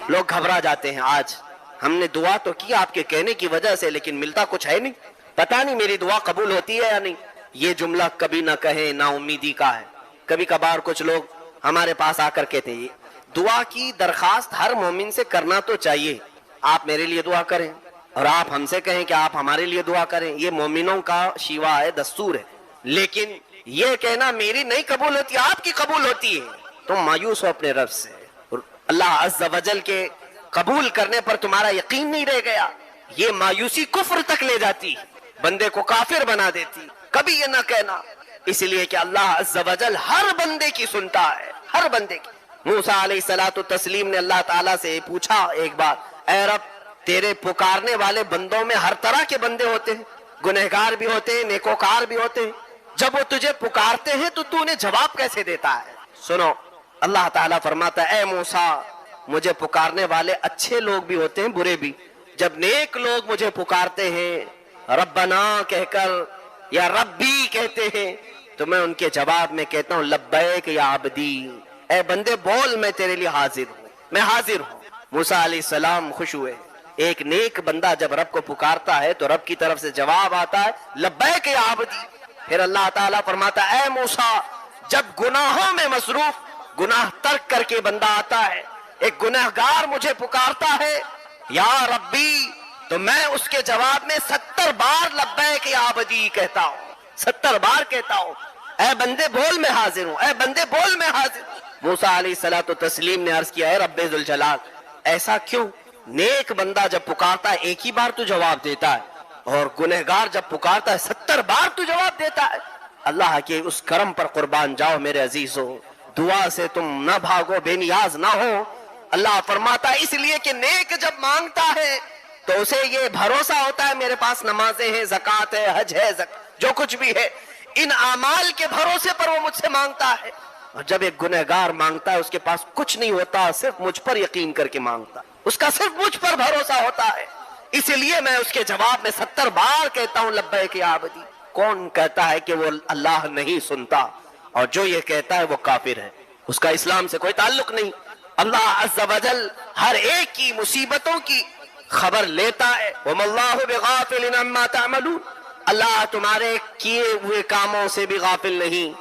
لوگ گھبرا جاتے ہیں. آج ہم نے دعا تو کی آپ کے کہنے کی وجہ سے, لیکن ملتا کچھ ہے نہیں, پتہ نہیں میری دعا قبول ہوتی ہے یا نہیں. یہ جملہ کبھی نہ کہیں, نا امیدی کا ہے. کبھی کبھار کچھ لوگ ہمارے پاس آ کر کہتے ہیں دعا کی درخواست ہر مومن سے کرنا تو چاہیے, آپ میرے لیے دعا کریں اور آپ ہم سے کہیں کہ آپ ہمارے لیے دعا کریں, یہ مومنوں کا شیوا ہے, دستور ہے. لیکن یہ کہنا میری نہیں قبول ہوتی آپ کی قبول ہوتی ہے, تم مایوس ہو اپنے رب سے. اور اللہ عز و جل کے قبول کرنے پر تمہارا یقین نہیں رہ گیا, یہ مایوسی کفر تک لے جاتی, بندے کو کافر بنا دیتی. کبھی یہ نہ کہنا, اس لیے کہ اللہ عز و جل ہر بندے کی سنتا ہے, ہر بندے کی. موسیٰ علیہ الصلوۃ والتسلیم نے اللہ تعالیٰ سے پوچھا ایک بار, اے رب تیرے پکارنے والے بندوں میں ہر طرح کے بندے ہوتے ہیں, گنہگار بھی ہوتے ہیں, نیکوکار بھی ہوتے ہیں, جب وہ تجھے پکارتے ہیں تو تو انہیں جواب کیسے دیتا ہے؟ سنو, اللہ تعالیٰ فرماتا ہے اے موسیٰ مجھے پکارنے والے اچھے لوگ بھی ہوتے ہیں, برے بھی. جب نیک لوگ مجھے پکارتے ہیں ربنا کہہ کر یا ربی کہتے ہیں, تو میں ان کے جواب میں کہتا ہوں لبیک یا عبدی, اے بندے بول میں تیرے لیے حاضر ہوں, میں حاضر ہوں. موسیٰ علیہ السلام خوش ہوئے. ایک نیک بندہ جب رب کو پکارتا ہے تو رب کی طرف سے جواب آتا ہے لبیک یا عبدی. پھر اللہ تعالیٰ فرماتا ہے اے موسیٰ جب گناہوں میں مصروف, گناہ ترک کر کے بندہ آتا ہے, ایک گنہگار مجھے پکارتا ہے یا ربی, تو میں اس کے جواب میں 70 بار لبیک یا عبدی کہتا ہوں, 70 بار کہتا ہوں اے بندے بول میں حاضر ہوں, اے بندے بول میں حاضر ہوں. موسیٰ علیہ الصلوۃ والتسلیم نے عرض کیا اے رب ذوالجلال ایسا کیوں؟ نیک بندہ جب پکارتا ہے ایک ہی بار تو جواب دیتا ہے, اور گنہگار جب پکارتا ہے 70 بار تو جواب دیتا ہے. اللہ کے اس کرم پر قربان جاؤ میرے عزیزو, دعا سے تم نہ بھاگو, بے نیاز نہ ہو. اللہ فرماتا ہے اس لیے کہ نیک جب مانگتا ہے تو اسے یہ بھروسہ ہوتا ہے میرے پاس نمازیں ہیں, زکوٰۃ ہے, حج ہے, جو کچھ بھی ہے, ان اعمال کے بھروسے پر وہ مجھ سے مانگتا ہے. اور جب ایک گنہگار مانگتا ہے اس کے پاس کچھ نہیں ہوتا, صرف مجھ پر یقین کر کے مانگتا, اس کا صرف مجھ پر بھروسہ ہوتا ہے, اس لیے میں اس کے جواب میں 70 بار کہتا ہوں لبیک یا عبدی. کون کہتا ہے کہ وہ اللہ نہیں سنتا, اور جو یہ کہتا ہے وہ کافر ہے, اس کا اسلام سے کوئی تعلق نہیں. اللہ عز و جل ہر ایک کی مصیبتوں کی خبر لیتا ہے. وَمَا اللَّهُ بِغَافِلٍ عَمَّا تَعْمَلُونَ, اللہ تمہارے کیے ہوئے کاموں سے بھی غافل نہیں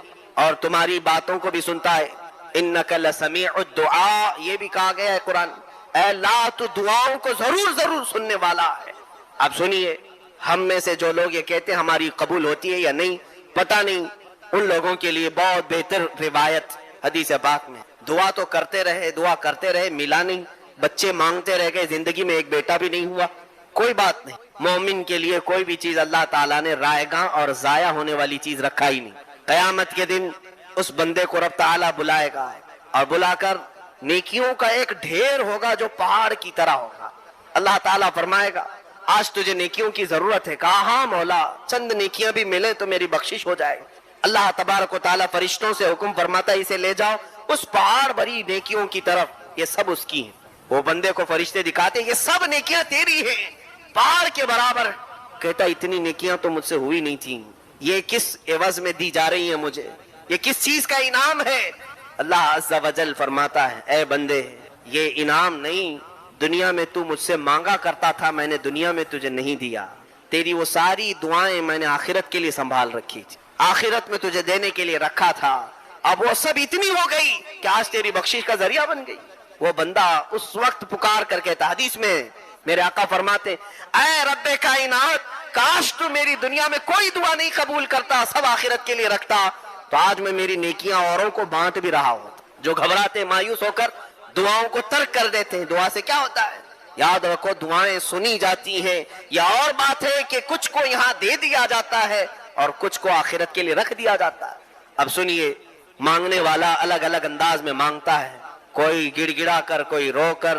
اور تمہاری باتوں کو بھی سنتا ہے. اِنَّكَ لَسَمِيعُ الدُّعَاء, یہ بھی کہا گیا ہے قرآن, اے اللہ تو دعاؤں کو ضرور سننے والا ہے. اب سنیے, ہم میں سے جو لوگ یہ کہتے ہیں ہماری قبول ہوتی ہے یا نہیں پتہ نہیں, ان لوگوں کے لیے بہت بہتر روایت حدیث پاک میں, دعا تو کرتے رہے, ملا نہیں, بچے مانگتے رہ گئے, زندگی میں ایک بیٹا بھی نہیں ہوا, کوئی بات نہیں. مومن کے لیے کوئی بھی چیز اللہ تعالیٰ نے رائے گاں اور ضائع ہونے والی چیز رکھا ہی نہیں. قیامت کے دن اس بندے کو رب تعالیٰ بلائے گا, اور بلا کر نیکیوں کا ایک ڈھیر ہوگا جو پہاڑ کی طرح ہوگا. اللہ تعالیٰ فرمائے گا آج تجھے نیکیوں کی ضرورت ہے؟ کہا ہاں مولا, چند نیکیاں بھی ملے تو میری بخشش ہو جائے. اللہ تبارک و تعالیٰ فرشتوں سے حکم فرماتا ہے اسے لے جاؤ اس پہاڑ بھری نیکیوں کی طرف, یہ سب اس کی ہیں. وہ بندے کو فرشتے دکھاتے ہیں یہ سب نیکیاں تیری ہیں, پہاڑ کے برابر. کہتا اتنی نیکیاں تو مجھ سے ہوئی نہیں تھیں, یہ کس عوض میں دی جا رہی ہیں مجھے, یہ کس چیز کا انعام ہے؟ اللہ عز و جل فرماتا ہے اے بندے یہ انعام نہیں, دنیا میں تو مجھ سے مانگا کرتا تھا, میں نے دنیا میں تجھے نہیں دیا. تیری وہ ساری دعائیں میں نے آخرت کے لیے سنبھال رکھی تھی, آخرت میں تجھے دینے کے لیے رکھا تھا. اب وہ سب اتنی ہو گئی کہ آج تیری بخشش کا ذریعہ بن گئی. وہ بندہ اس وقت پکار کر کہتا, حدیث میں میرے آقا فرماتے اے رب کائنات کاش تو میری دنیا میں کوئی دعا نہیں قبول کرتا, سب آخرت کے لیے رکھتا, تو آج میں میری نیکیاں اوروں کو بانٹ بھی رہا ہوتا. جو گھبراتے مایوس ہو کر دعاؤں کو ترک کر دیتے ہیں, دعا سے کیا ہوتا ہے؟ یاد رکھو دعائیں سنی جاتی ہیں, یا اور بات ہے کہ کچھ کو یہاں دے دیا جاتا ہے اور کچھ کو آخرت کے لیے رکھ دیا جاتا ہے. اب سنیے, مانگنے والا الگ الگ انداز میں مانگتا ہے, کوئی گڑ گڑا کر, کوئی رو کر,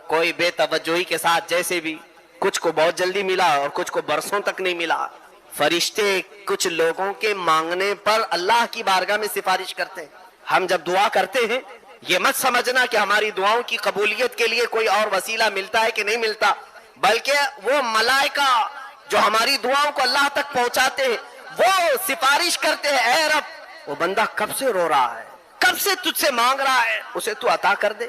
کوئی بے توجہی کے ساتھ, جیسے بھی. کچھ کو بہت جلدی ملا اور کچھ کو برسوں تک نہیں ملا. فرشتے کچھ لوگوں کے مانگنے پر اللہ کی بارگاہ میں سفارش کرتے ہیں. ہم جب دعا کرتے ہیں یہ مت سمجھنا کہ ہماری دعاؤں کی قبولیت کے لیے کوئی اور وسیلہ ملتا ہے کہ نہیں ملتا, بلکہ وہ ملائکہ جو ہماری دعاؤں کو اللہ تک پہنچاتے ہیں وہ سفارش کرتے ہیں اے رب وہ بندہ کب سے رو رہا ہے, کب سے تجھ سے مانگ رہا ہے, اسے تو عطا کر دے.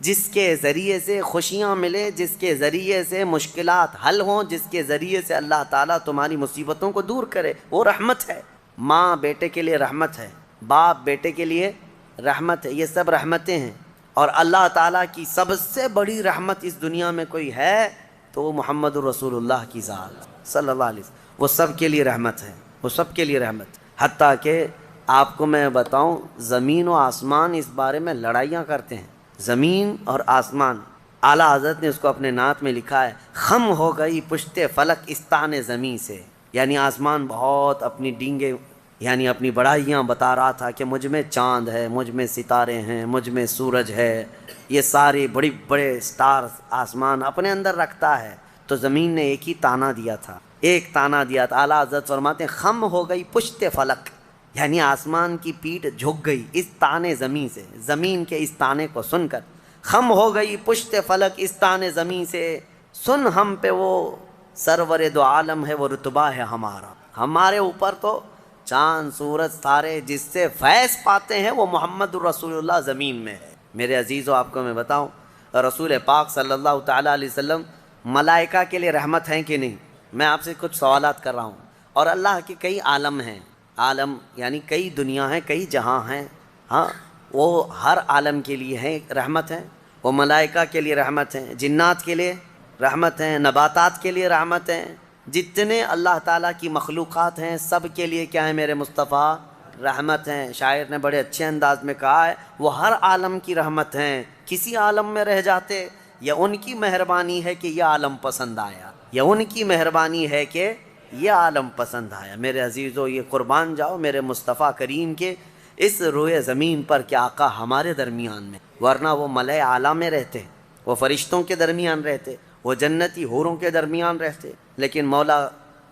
جس کے ذریعے سے خوشیاں ملے، جس کے ذریعے سے مشکلات حل ہوں، جس کے ذریعے سے اللہ تعالیٰ تمہاری مصیبتوں کو دور کرے، وہ رحمت ہے۔ ماں بیٹے کے لیے رحمت ہے، باپ بیٹے کے لیے رحمت ہے، یہ سب رحمتیں ہیں۔ اور اللہ تعالیٰ کی سب سے بڑی رحمت اس دنیا میں کوئی ہے تو وہ محمد الرسول اللہ کی ذات صلی اللہ علیہ وسلم، وہ سب کے لیے رحمت ہے، وہ سب کے لیے رحمت۔ حتیٰ کہ آپ کو میں بتاؤں، زمین و آسمان اس بارے میں لڑائیاں کرتے ہیں، زمین اور آسمان۔ اعلیٰ حضرت نے اس کو اپنے نعت میں لکھا ہے، خم ہو گئی پشت فلک استان زمین سے، یعنی آسمان بہت اپنی ڈینگیں، یعنی اپنی بڑائیاں بتا رہا تھا کہ مجھ میں چاند ہے، مجھ میں ستارے ہیں، مجھ میں سورج ہے، یہ سارے بڑی بڑے سٹارز آسمان اپنے اندر رکھتا ہے۔ تو زمین نے ایک ہی تانا دیا تھا، ایک تانا دیا تھا۔ اعلیٰ حضرت فرماتے ہیں خم ہو گئی پشت فلک، یعنی آسمان کی پیٹھ جھک گئی اس تانے زمین سے، زمین کے اس تانے کو سن کر۔ خم ہو گئی پشت فلک اس تانے زمین سے، سن ہم پہ وہ سرور دو عالم ہے، وہ رتبہ ہے ہمارا۔ ہمارے اوپر تو چاند سورج ستارے جس سے فیض پاتے ہیں وہ محمد الرسول اللہ زمین میں ہے۔ میرے عزیزو، آپ کو میں بتاؤں، رسول پاک صلی اللہ تعالیٰ علیہ وسلم ملائکہ کے لیے رحمت ہیں کہ نہیں؟ میں آپ سے کچھ سوالات کر رہا ہوں۔ اور اللہ کے کئی عالم ہیں، عالم یعنی کئی دنیا ہیں، کئی جہاں ہیں، ہاں، وہ ہر عالم کے لیے ہیں رحمت ہیں۔ وہ ملائکہ کے لیے رحمت ہیں، جنات کے لیے رحمت ہیں، نباتات کے لیے رحمت ہیں، جتنے اللہ تعالیٰ کی مخلوقات ہیں سب کے لیے کیا ہے میرے مصطفیٰ؟ رحمت ہیں۔ شاعر نے بڑے اچھے انداز میں کہا ہے، وہ ہر عالم کی رحمت ہیں، کسی عالم میں رہ جاتے یا ان کی مہربانی ہے کہ یہ عالم پسند آیا، یا ان کی مہربانی ہے کہ یہ عالم پسند آیا۔ میرے عزیزو، یہ قربان جاؤ میرے مصطفیٰ کریم کے اس روئے زمین پر کہ آقا ہمارے درمیان میں، ورنہ وہ ملائے اعلیٰ میں رہتے، وہ فرشتوں کے درمیان رہتے، وہ جنتی حوروں کے درمیان رہتے، لیکن مولا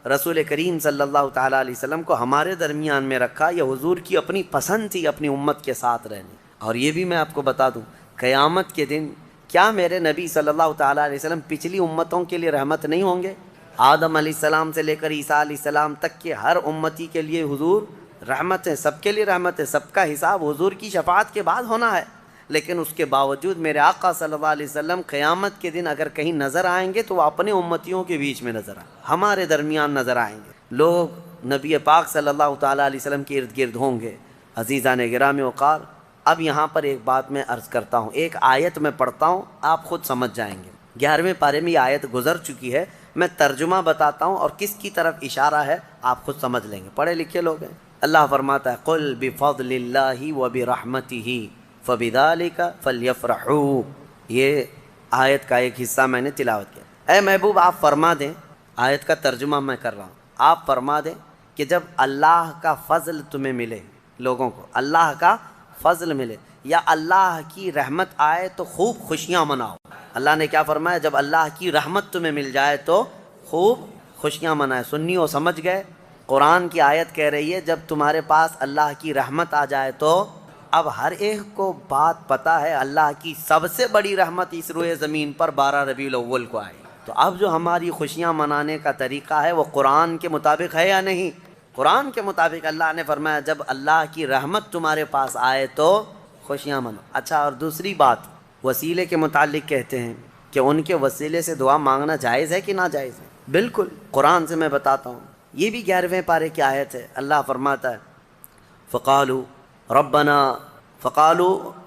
رسول کریم صلی اللہ تعالیٰ علیہ وسلم کو ہمارے درمیان میں رکھا۔ یہ حضور کی اپنی پسند تھی اپنی امت کے ساتھ رہنے۔ اور یہ بھی میں آپ کو بتا دوں، قیامت کے دن کیا میرے نبی صلی اللہ تعالیٰ علیہ وسلم پچھلی امتوں کے لیے رحمت نہیں ہوں گے؟ آدم علیہ السلام سے لے کر عیسیٰ علیہ السلام تک کے ہر امتی کے لیے حضور رحمت ہے، سب کے لیے رحمت ہے، سب کا حساب حضور کی شفاعت کے بعد ہونا ہے۔ لیکن اس کے باوجود میرے آقا صلی اللہ علیہ وسلم قیامت کے دن اگر کہیں نظر آئیں گے تو وہ اپنے امتیوں کے بیچ میں نظر آئیں گے، ہمارے درمیان نظر آئیں گے۔ لوگ نبی پاک صلی اللہ تعالیٰ علیہ وسلم کے ارد گرد ہوں گے۔ عزیزان گرامی وقار، اب یہاں پر ایک بات میں عرض کرتا ہوں، ایک آیت میں پڑھتا ہوں، آپ خود سمجھ جائیں گے۔ 11ویں پارے میں یہ آیت گزر چکی ہے، میں ترجمہ بتاتا ہوں اور کس کی طرف اشارہ ہے آپ خود سمجھ لیں گے، پڑھے لکھے لوگ ہیں۔ اللہ فرماتا ہے قل بفضل اللہ وبرحمتہ فبذلک فلیفرحوا۔ یہ آیت کا ایک حصہ میں نے تلاوت کیا۔ اے محبوب آپ فرما دیں، آیت کا ترجمہ میں کر رہا ہوں، آپ فرما دیں کہ جب اللہ کا فضل تمہیں ملے، لوگوں کو اللہ کا فضل ملے یا اللہ کی رحمت آئے تو خوب خوشیاں مناؤ۔ اللہ نے کیا فرمایا؟ جب اللہ کی رحمت تمہیں مل جائے تو خوب خوشیاں منائے۔ سنی ہو سمجھ گئے؟ قرآن کی آیت کہہ رہی ہے جب تمہارے پاس اللہ کی رحمت آ جائے تو، اب ہر ایک کو بات پتہ ہے اللہ کی سب سے بڑی رحمت اس روئے زمین پر 12 ربیع الاول کو آئی۔ تو اب جو ہماری خوشیاں منانے کا طریقہ ہے وہ قرآن کے مطابق ہے یا نہیں؟ قرآن کے مطابق اللہ نے فرمایا جب اللہ کی رحمت تمہارے پاس آئے تو خوشیاں منو۔ اچھا، اور دوسری بات وسیلے کے متعلق کہتے ہیں کہ ان کے وسیلے سے دعا مانگنا جائز ہے کہ ناجائز ہے؟ بالکل، قرآن سے میں بتاتا ہوں، یہ بھی 11ویں پارے کی آیت ہے۔ اللہ فرماتا ہے فقالوا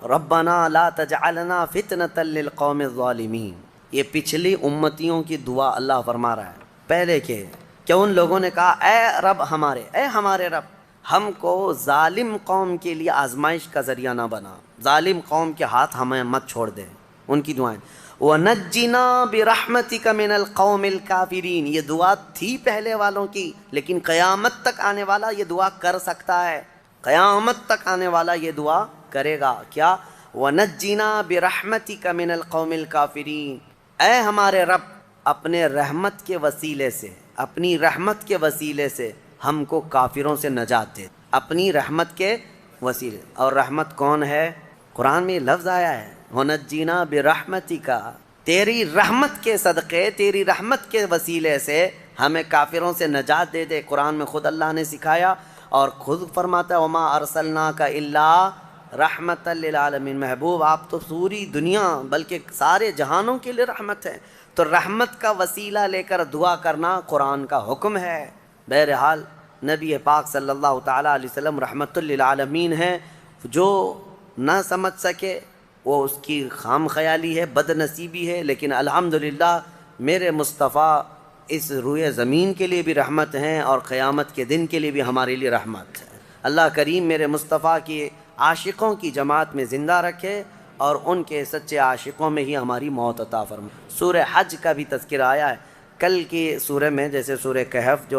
ربنا لا تجعلنا فتنة للقوم الظالمین۔ یہ پچھلی امتیوں کی دعا اللہ فرما رہا ہے پہلے کہ ان لوگوں نے کہا اے رب ہمارے، اے ہمارے رب، ہم کو ظالم قوم کے لیے آزمائش کا ذریعہ نہ بنا، ظالم قوم کے ہاتھ ہمیں مت چھوڑ دے۔ ان کی دعائیں وَنَجِّنَا بِرَحْمَتِكَ مِنَ الْقَوْمِ الْكَافِرِينَ، یہ دعا تھی پہلے والوں کی، لیکن قیامت تک آنے والا یہ دعا کر سکتا ہے، قیامت تک آنے والا یہ دعا کرے گا۔ کیا؟ وَنَجِّنَا بِرَحْمَتِكَ مِنَ الْقَوْمِ الْكَافِرِينَ، اے ہمارے رب اپنے رحمت کے وسیلے سے، اپنی رحمت کے وسیلے سے ہم کو کافروں سے نجات دے، اپنی رحمت کے وسیلے۔ اور رحمت کون ہے؟ قرآن میں یہ لفظ آیا ہے وَنَجِّنَا بِرَحْمَتِكَ، تیری رحمت کے صدقے، تیری رحمت کے وسیلے سے ہمیں کافروں سے نجات دے دے۔ قرآن میں خود اللہ نے سکھایا اور خود فرماتا ہے وَمَا أَرْسَلْنَاكَ إِلَّا رحمت للعالمین، محبوب آپ تو پوری دنیا بلکہ سارے جہانوں کے لیے رحمت ہے، تو رحمت کا وسیلہ لے کر دعا کرنا قرآن کا حکم ہے۔ بہرحال نبی پاک صلی اللہ تعالیٰ علیہ وسلم رحمت للعالمین ہیں، جو نہ سمجھ سکے وہ اس کی خام خیالی ہے، بد نصیبی ہے، لیکن الحمدللہ میرے مصطفیٰ اس روئے زمین کے لیے بھی رحمت ہیں اور قیامت کے دن کے لیے بھی ہمارے لیے رحمت ہے۔ اللہ کریم میرے مصطفیٰ کی عاشقوں کی جماعت میں زندہ رکھے اور ان کے سچے عاشقوں میں ہی ہماری موت عطا فرمائے۔ سورہ حج کا بھی تذکرہ آیا ہے کل کی سورہ میں، جیسے سورہ کہف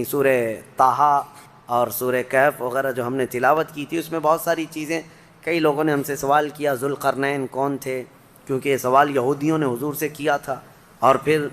سورہ طٰہٰ اور سورہ کہف وغیرہ جو ہم نے تلاوت کی تھی، اس میں بہت ساری چیزیں، کئی لوگوں نے ہم سے سوال کیا ذوالقرنین کون تھے، کیونکہ یہ سوال یہودیوں نے حضور سے کیا تھا، اور پھر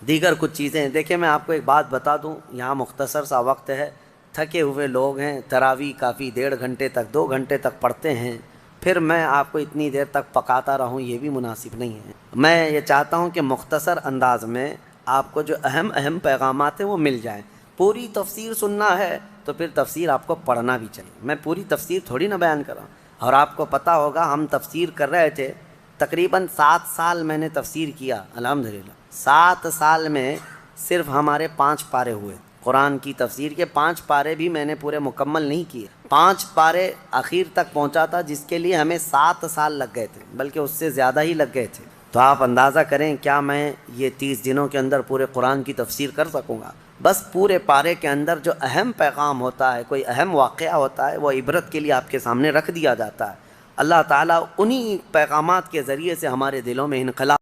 دیگر کچھ چیزیں۔ دیکھیں میں آپ کو ایک بات بتا دوں، یہاں مختصر سا وقت ہے، تھکے ہوئے لوگ ہیں، تراویح کافی 1.5 گھنٹے تک 2 گھنٹے تک پڑھتے ہیں، پھر میں آپ کو اتنی دیر تک پکاتا رہوں، یہ بھی مناسب نہیں ہے۔ میں یہ چاہتا ہوں کہ مختصر انداز میں آپ کو جو اہم پیغامات ہیں وہ مل جائیں۔ پوری تفسیر سننا ہے تو پھر تفسیر آپ کو پڑھنا بھی چاہیے، میں پوری تفسیر تھوڑی نہ بیان کر رہا ہوں۔ اور آپ کو پتہ ہوگا ہم تفسیر کر رہے تھے، تقریباً 7 سال میں نے تفسیر کیا، الحمدللہ 7 سال میں صرف ہمارے 5 پارے ہوئے۔ قرآن کی تفسیر کے 5 پارے بھی میں نے پورے مکمل نہیں کیے، 5 پارے اخیر تک پہنچا تھا، جس کے لیے ہمیں 7 سال لگ گئے تھے، بلکہ اس سے زیادہ ہی لگ گئے تھے۔ تو آپ اندازہ کریں کیا میں یہ 30 دنوں کے اندر پورے قرآن کی تفسیر کر سکوں گا؟ بس پورے پارے کے اندر جو اہم پیغام ہوتا ہے، کوئی اہم واقعہ ہوتا ہے، وہ عبرت کے لیے آپ کے سامنے رکھ دیا جاتا ہے۔ اللہ تعالیٰ انہی پیغامات کے ذریعے سے ہمارے دلوں میں انقلاب